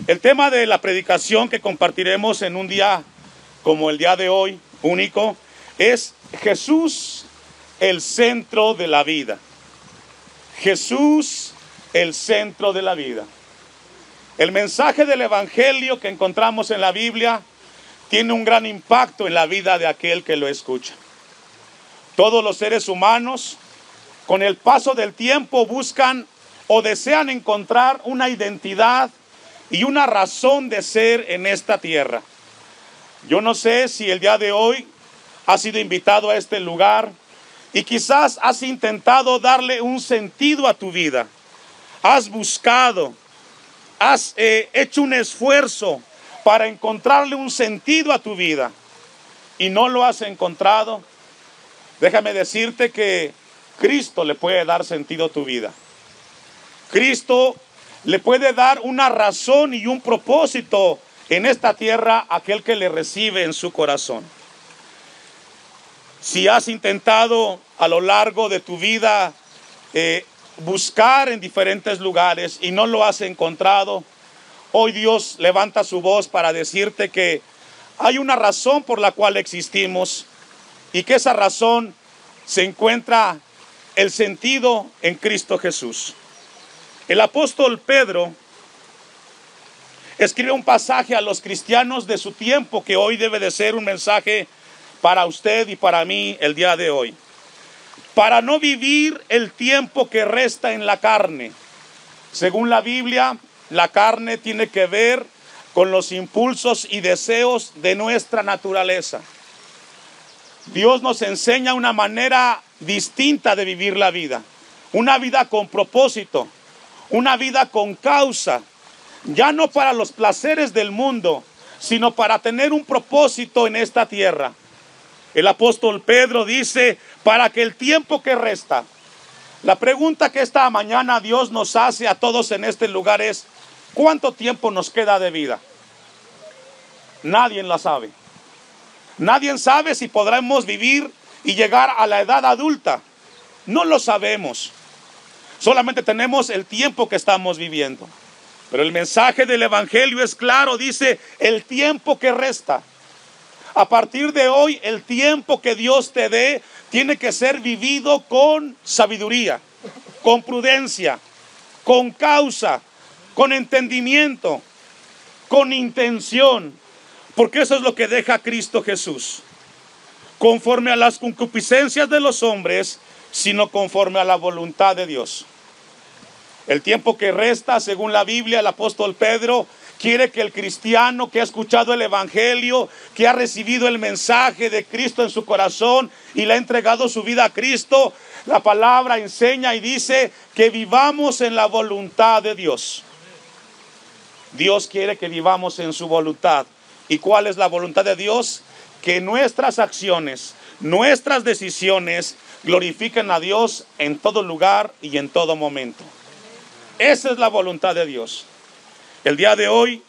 El tema de la predicación que compartiremos en un día como el día de hoy, único, es Jesús, el centro de la vida. Jesús, el centro de la vida. El mensaje del Evangelio que encontramos en la Biblia tiene un gran impacto en la vida de aquel que lo escucha. Todos los seres humanos, con el paso del tiempo, buscan o desean encontrar una identidad y una razón de ser en esta tierra. Yo no sé si el día de hoy has sido invitado a este lugar y quizás has intentado darle un sentido a tu vida. Has buscado, has hecho un esfuerzo para encontrarle un sentido a tu vida y no lo has encontrado. Déjame decirte que Cristo le puede dar sentido a tu vida. Cristo le puede dar una razón y un propósito en esta tierra a aquel que le recibe en su corazón. Si has intentado a lo largo de tu vida buscar en diferentes lugares y no lo has encontrado, hoy Dios levanta su voz para decirte que hay una razón por la cual existimos y que esa razón se encuentra el sentido en Cristo Jesús. El apóstol Pedro escribe un pasaje a los cristianos de su tiempo que hoy debe de ser un mensaje para usted y para mí el día de hoy. Para no vivir el tiempo que resta en la carne. Según la Biblia, la carne tiene que ver con los impulsos y deseos de nuestra naturaleza. Dios nos enseña una manera distinta de vivir la vida. Una vida con propósito, una vida con causa. Ya no para los placeres del mundo, sino para tener un propósito en esta tierra. El apóstol Pedro dice, para que el tiempo que resta. La pregunta que esta mañana Dios nos hace a todos en este lugar es, ¿cuánto tiempo nos queda de vida? Nadie la sabe. Nadie sabe si podremos vivir y llegar a la edad adulta. No lo sabemos. Solamente tenemos el tiempo que estamos viviendo. Pero el mensaje del Evangelio es claro, dice, el tiempo que resta. A partir de hoy, el tiempo que Dios te dé tiene que ser vivido con sabiduría, con prudencia, con causa, con entendimiento, con intención, porque eso es lo que deja Cristo Jesús. Conforme a las concupiscencias de los hombres, sino conforme a la voluntad de Dios. El tiempo que resta, según la Biblia, el apóstol Pedro quiere que el cristiano que ha escuchado el Evangelio, que ha recibido el mensaje de Cristo en su corazón y le ha entregado su vida a Cristo, la palabra enseña y dice que vivamos en la voluntad de Dios. Dios quiere que vivamos en su voluntad. ¿Y cuál es la voluntad de Dios? Que nuestras acciones, nuestras decisiones glorifiquen a Dios en todo lugar y en todo momento. Esa es la voluntad de Dios. El día de hoy,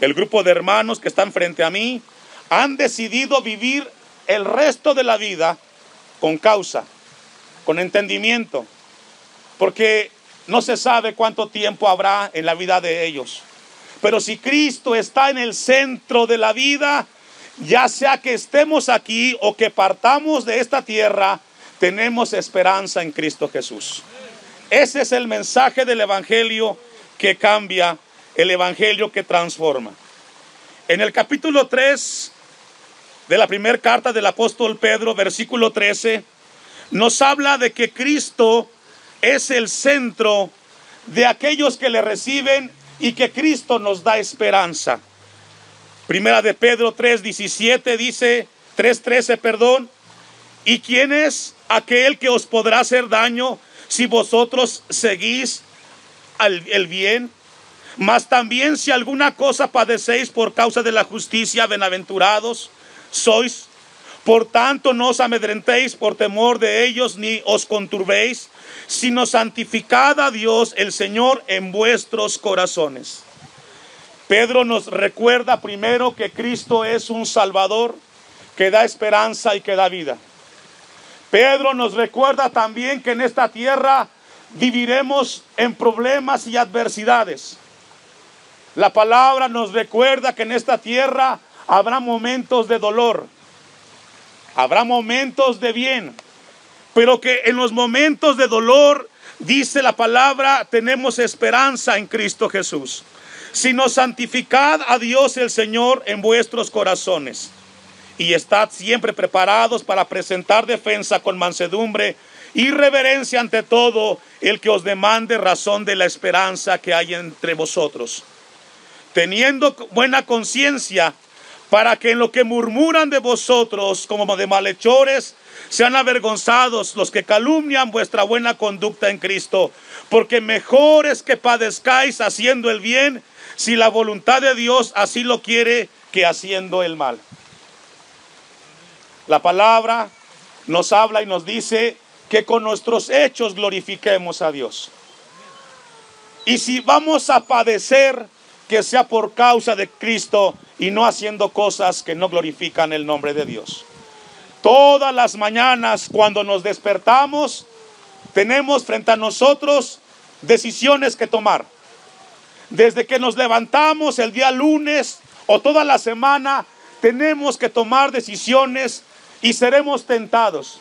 el grupo de hermanos que están frente a mí han decidido vivir el resto de la vida con causa, con entendimiento, porque no se sabe cuánto tiempo habrá en la vida de ellos. Pero si Cristo está en el centro de la vida, ya sea que estemos aquí o que partamos de esta tierra, tenemos esperanza en Cristo Jesús. Ese es el mensaje del Evangelio que cambia, el Evangelio que transforma. En el capítulo 3 de la primera carta del apóstol Pedro, versículo 13, nos habla de que Cristo es el centro de aquellos que le reciben y que Cristo nos da esperanza. Primera de Pedro 3:17 dice, 3:13, perdón, ¿y quién es aquel que os podrá hacer daño si vosotros seguís el bien? Mas también si alguna cosa padecéis por causa de la justicia, bienaventurados sois. Por tanto, no os amedrentéis por temor de ellos, ni os conturbéis, sino santificad a Dios el Señor en vuestros corazones. Pedro nos recuerda primero que Cristo es un Salvador que da esperanza y que da vida. Pedro nos recuerda también que en esta tierra viviremos en problemas y adversidades. La palabra nos recuerda que en esta tierra habrá momentos de dolor, habrá momentos de bien, pero que en los momentos de dolor, dice la palabra, tenemos esperanza en Cristo Jesús. Sino santificad a Dios el Señor en vuestros corazones, y estad siempre preparados para presentar defensa con mansedumbre y reverencia ante todo el que os demande razón de la esperanza que hay entre vosotros, teniendo buena conciencia, para que en lo que murmuran de vosotros como de malhechores sean avergonzados los que calumnian vuestra buena conducta en Cristo, porque mejor es que padezcáis haciendo el bien, si la voluntad de Dios así lo quiere, que haciendo el mal. La palabra nos habla y nos dice que con nuestros hechos glorifiquemos a Dios. Y si vamos a padecer, que sea por causa de Cristo y no haciendo cosas que no glorifican el nombre de Dios. Todas las mañanas cuando nos despertamos, tenemos frente a nosotros decisiones que tomar. Desde que nos levantamos el día lunes o toda la semana, tenemos que tomar decisiones y seremos tentados.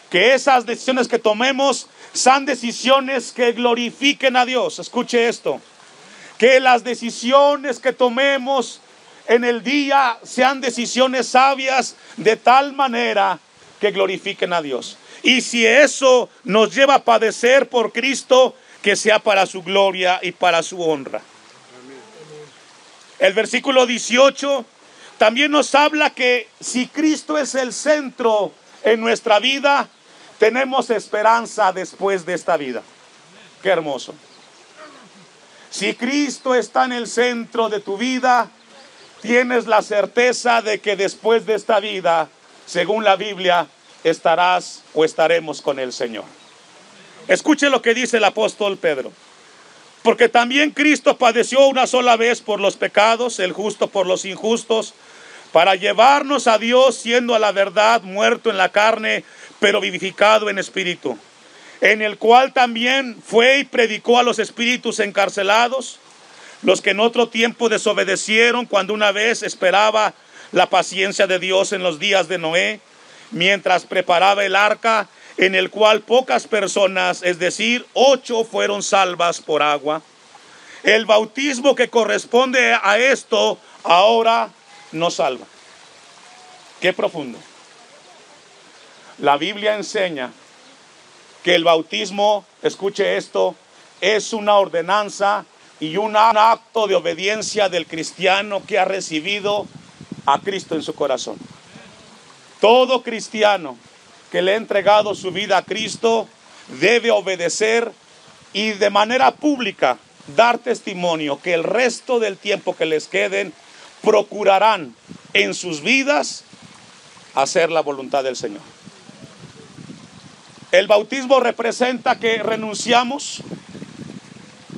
Que esas decisiones que tomemos sean decisiones que glorifiquen a Dios. Escuche esto. Que las decisiones que tomemos en el día sean decisiones sabias de tal manera que glorifiquen a Dios. Y si eso nos lleva a padecer por Cristo, que sea para su gloria y para su honra. El versículo 18 también nos habla que si Cristo es el centro en nuestra vida, tenemos esperanza después de esta vida. Qué hermoso. Si Cristo está en el centro de tu vida, tienes la certeza de que después de esta vida, según la Biblia, estarás o estaremos con el Señor. Escuche lo que dice el apóstol Pedro. Porque también Cristo padeció una sola vez por los pecados, el justo por los injustos, para llevarnos a Dios, siendo a la verdad muerto en la carne, pero vivificado en espíritu, en el cual también fue y predicó a los espíritus encarcelados, los que en otro tiempo desobedecieron cuando una vez esperaba la paciencia de Dios en los días de Noé, mientras preparaba el arca, en el cual pocas personas, es decir, 8 fueron salvas por agua. El bautismo que corresponde a esto ahora nos salva. Qué profundo. La Biblia enseña que el bautismo, escuche esto, es una ordenanza y un acto de obediencia del cristiano que ha recibido a Cristo en su corazón. Todo cristiano que le ha entregado su vida a Cristo debe obedecer y de manera pública dar testimonio que el resto del tiempo que les queden procurarán en sus vidas hacer la voluntad del Señor. El bautismo representa que renunciamos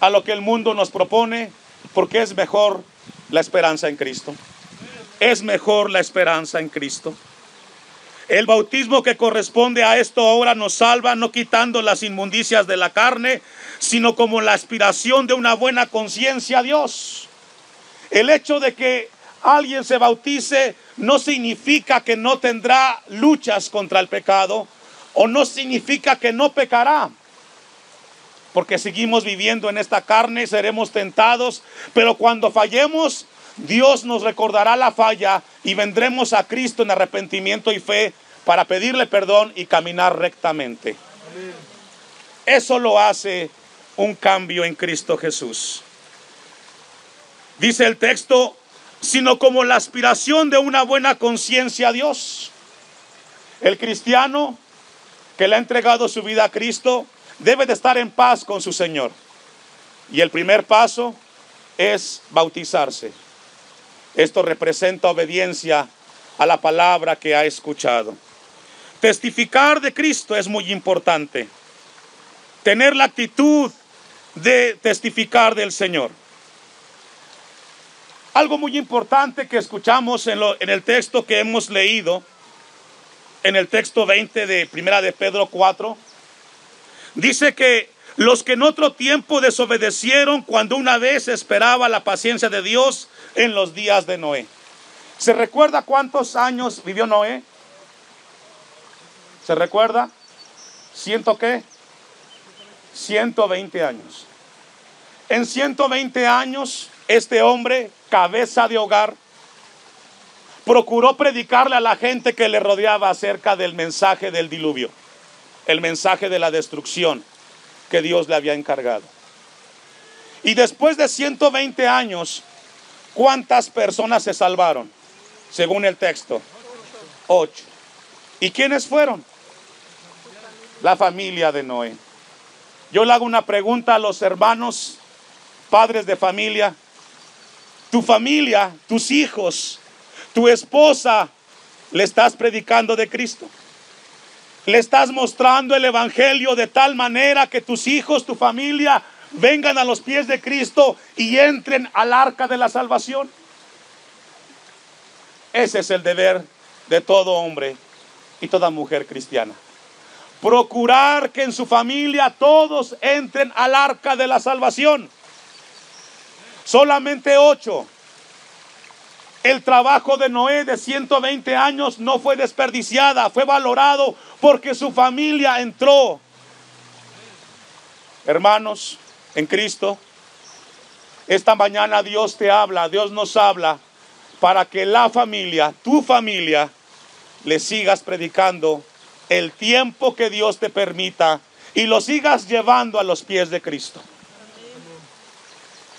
a lo que el mundo nos propone, porque es mejor la esperanza en Cristo. Es mejor la esperanza en Cristo. El bautismo que corresponde a esto ahora nos salva, no quitando las inmundicias de la carne, sino como la aspiración de una buena conciencia a Dios. El hecho de que alguien se bautice no significa que no tendrá luchas contra el pecado, o no significa que no pecará, porque seguimos viviendo en esta carne, seremos tentados, pero cuando fallemos, Dios nos recordará la falla y vendremos a Cristo en arrepentimiento y fe para pedirle perdón y caminar rectamente. Amén. Eso lo hace un cambio en Cristo Jesús. Dice el texto, sino como la aspiración de una buena conciencia a Dios. El cristiano que le ha entregado su vida a Cristo debe de estar en paz con su Señor. Y el primer paso es bautizarse. Esto representa obediencia a la palabra que ha escuchado. Testificar de Cristo es muy importante. Tener la actitud de testificar del Señor. Algo muy importante que escuchamos en el texto que hemos leído, en el texto 20 de Primera de Pedro 4, dice que los que en otro tiempo desobedecieron cuando una vez esperaba la paciencia de Dios en los días de Noé. ¿Se recuerda cuántos años vivió Noé? ¿Se recuerda? ¿100 qué? 120 años. En 120 años, este hombre, cabeza de hogar, procuró predicarle a la gente que le rodeaba acerca del mensaje del diluvio, el mensaje de la destrucción que Dios le había encargado. Y después de 120 años, ¿cuántas personas se salvaron? Según el texto, 8. ¿Y quiénes fueron? La familia de Noé. Yo le hago una pregunta a los hermanos, padres de familia. Tu familia, tus hijos, tu esposa, ¿le estás predicando de Cristo? ¿Le estás mostrando el evangelio de tal manera que tus hijos, tu familia, vengan a los pies de Cristo y entren al arca de la salvación? Ese es el deber de todo hombre y toda mujer cristiana. Procurar que en su familia todos entren al arca de la salvación. Solamente 8. El trabajo de Noé de 120 años no fue desperdiciada, fue valorado porque su familia entró. Hermanos, en Cristo, esta mañana Dios te habla, Dios nos habla para que la familia, tu familia, le sigas predicando el tiempo que Dios te permita y lo sigas llevando a los pies de Cristo.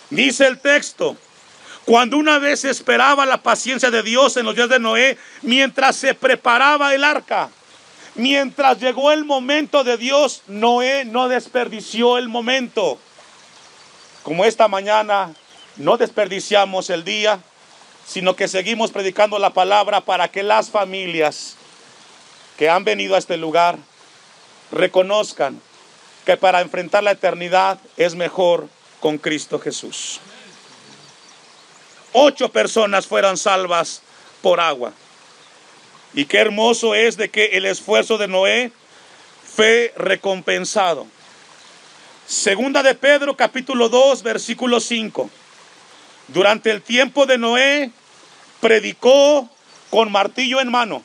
Dice el texto: cuando una vez esperaba la paciencia de Dios en los días de Noé, mientras se preparaba el arca, mientras llegó el momento de Dios, Noé no desperdició el momento. Como esta mañana no desperdiciamos el día, sino que seguimos predicando la palabra para que las familias que han venido a este lugar reconozcan que para enfrentar la eternidad es mejor con Cristo Jesús. 8 personas fueron salvas por agua. Y qué hermoso es de que el esfuerzo de Noé fue recompensado. Segunda de Pedro, capítulo 2, versículo 5. Durante el tiempo de Noé, predicó con martillo en mano.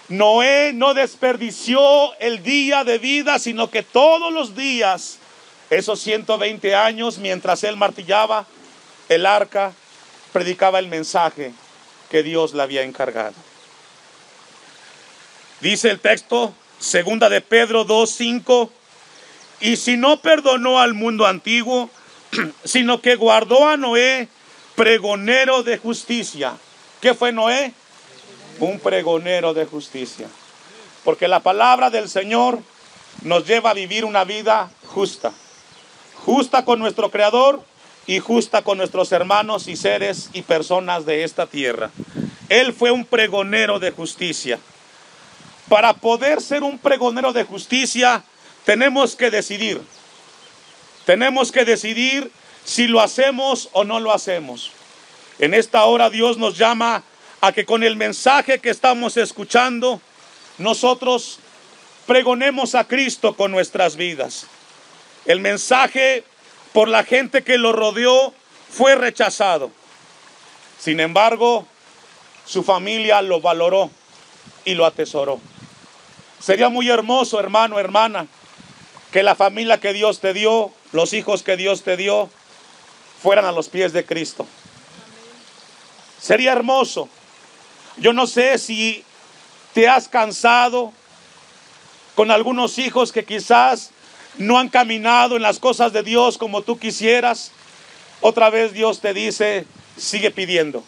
Noé no desperdició el día de vida, sino que todos los días, esos 120 años, mientras él martillaba el arca, predicaba el mensaje que Dios le había encargado. Dice el texto, segunda de Pedro 2:5, y si no perdonó al mundo antiguo, sino que guardó a Noé, pregonero de justicia. ¿Qué fue Noé? Un pregonero de justicia. Porque la palabra del Señor nos lleva a vivir una vida justa. Justa con nuestro Creador y justa con nuestros hermanos y seres y personas de esta tierra. Él fue un pregonero de justicia. Para poder ser un pregonero de justicia, tenemos que decidir. Tenemos que decidir si lo hacemos o no lo hacemos. En esta hora Dios nos llama a que con el mensaje que estamos escuchando, nosotros pregonemos a Cristo con nuestras vidas. El mensaje por la gente que lo rodeó fue rechazado. Sin embargo, su familia lo valoró y lo atesoró. Sería muy hermoso, hermano, hermana, que la familia que Dios te dio, los hijos que Dios te dio, fueran a los pies de Cristo. Sería hermoso. Yo no sé si te has cansado con algunos hijos que quizás no han caminado en las cosas de Dios como tú quisieras. Otra vez Dios te dice, sigue pidiendo.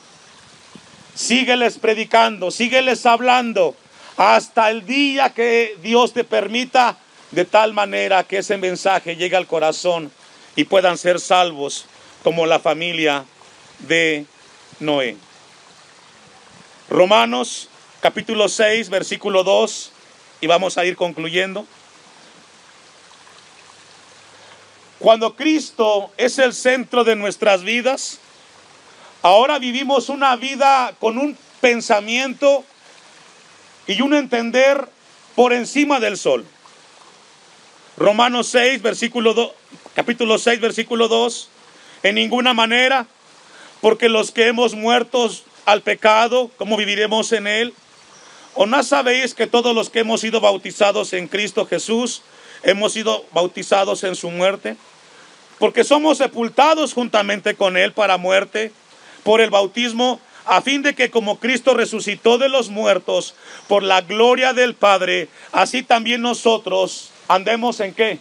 Sígueles predicando, sígueles hablando hasta el día que Dios te permita, de tal manera que ese mensaje llegue al corazón y puedan ser salvos como la familia de Noé. Romanos capítulo 6, versículo 2, y vamos a ir concluyendo. Cuando Cristo es el centro de nuestras vidas, ahora vivimos una vida con un pensamiento y un entender por encima del sol. Romanos 6, capítulo 6, versículo 2. En ninguna manera, porque los que hemos muerto al pecado, ¿cómo viviremos en él? ¿O no sabéis que todos los que hemos sido bautizados en Cristo Jesús, hemos sido bautizados en su muerte? Porque somos sepultados juntamente con él para muerte, por el bautismo, a fin de que como Cristo resucitó de los muertos, por la gloria del Padre, así también nosotros andemos ¿en qué?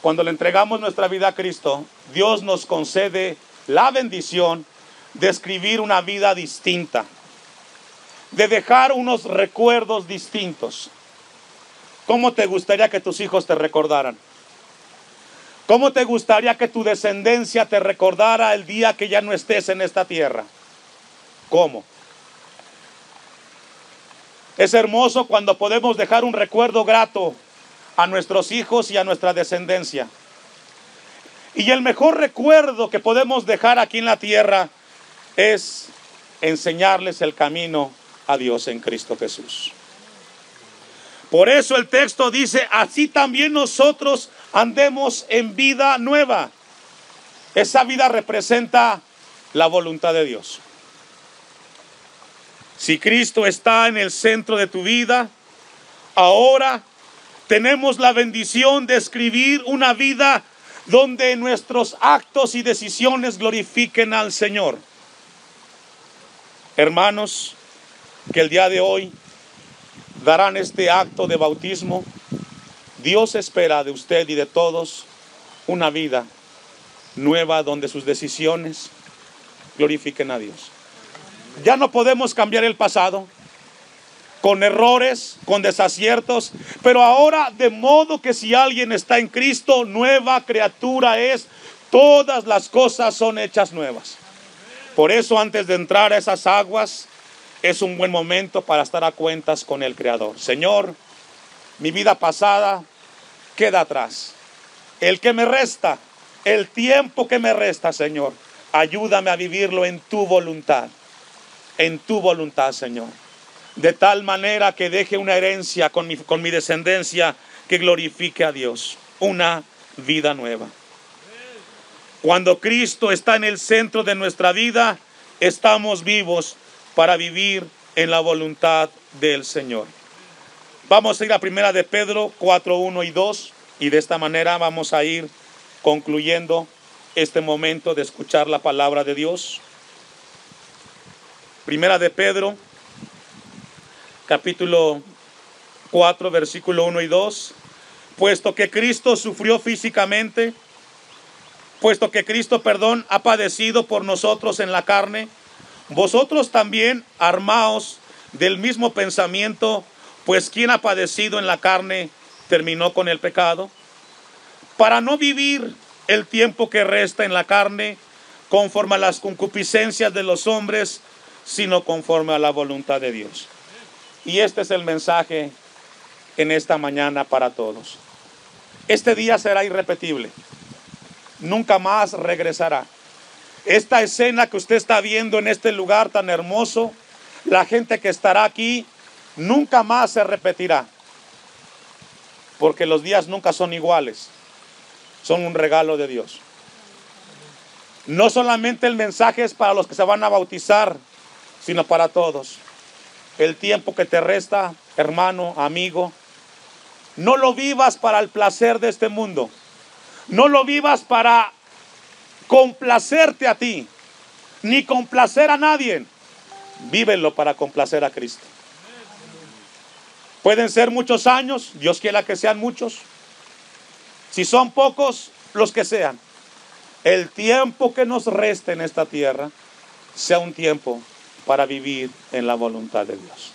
Cuando le entregamos nuestra vida a Cristo, Dios nos concede la bendición de escribir una vida distinta, de dejar unos recuerdos distintos. ¿Cómo te gustaría que tus hijos te recordaran? ¿Cómo te gustaría que tu descendencia te recordara el día que ya no estés en esta tierra? ¿Cómo? Es hermoso cuando podemos dejar un recuerdo grato a nuestros hijos y a nuestra descendencia. Y el mejor recuerdo que podemos dejar aquí en la tierra es enseñarles el camino a Dios en Cristo Jesús. Por eso el texto dice, así también nosotros andemos en vida nueva. Esa vida representa la voluntad de Dios. Si Cristo está en el centro de tu vida, ahora tenemos la bendición de escribir una vida donde nuestros actos y decisiones glorifiquen al Señor. Hermanos, que el día de hoy darán este acto de bautismo, Dios espera de usted y de todos una vida nueva donde sus decisiones glorifiquen a Dios. Ya no podemos cambiar el pasado, con errores, con desaciertos, pero ahora de modo que si alguien está en Cristo, nueva criatura es, todas las cosas son hechas nuevas. Por eso antes de entrar a esas aguas, es un buen momento para estar a cuentas con el Creador. Señor, mi vida pasada queda atrás. El que me resta, el tiempo que me resta, Señor, ayúdame a vivirlo en tu voluntad. En tu voluntad, Señor. De tal manera que deje una herencia con mi descendencia que glorifique a Dios. Una vida nueva. Cuando Cristo está en el centro de nuestra vida, estamos vivos para vivir en la voluntad del Señor. Vamos a ir a primera de Pedro 4, 1 y 2 y de esta manera vamos a ir concluyendo este momento de escuchar la palabra de Dios. Primera de Pedro, capítulo 4, versículo 1 y 2. Puesto que Cristo sufrió físicamente, ha padecido por nosotros en la carne, vosotros también armaos del mismo pensamiento, pues quien ha padecido en la carne terminó con el pecado, para no vivir el tiempo que resta en la carne conforme a las concupiscencias de los hombres, sino conforme a la voluntad de Dios. Y este es el mensaje en esta mañana para todos. Este día será irrepetible, nunca más regresará. Esta escena que usted está viendo en este lugar tan hermoso, la gente que estará aquí, nunca más se repetirá. Porque los días nunca son iguales. Son un regalo de Dios. No solamente el mensaje es para los que se van a bautizar, sino para todos. El tiempo que te resta, hermano, amigo, no lo vivas para el placer de este mundo. No lo vivas para complacerte a ti, ni complacer a nadie. Vívelo para complacer a Cristo. Pueden ser muchos años, Dios quiera que sean muchos. Si son pocos, los que sean. El tiempo que nos resta en esta tierra sea un tiempo para vivir en la voluntad de Dios.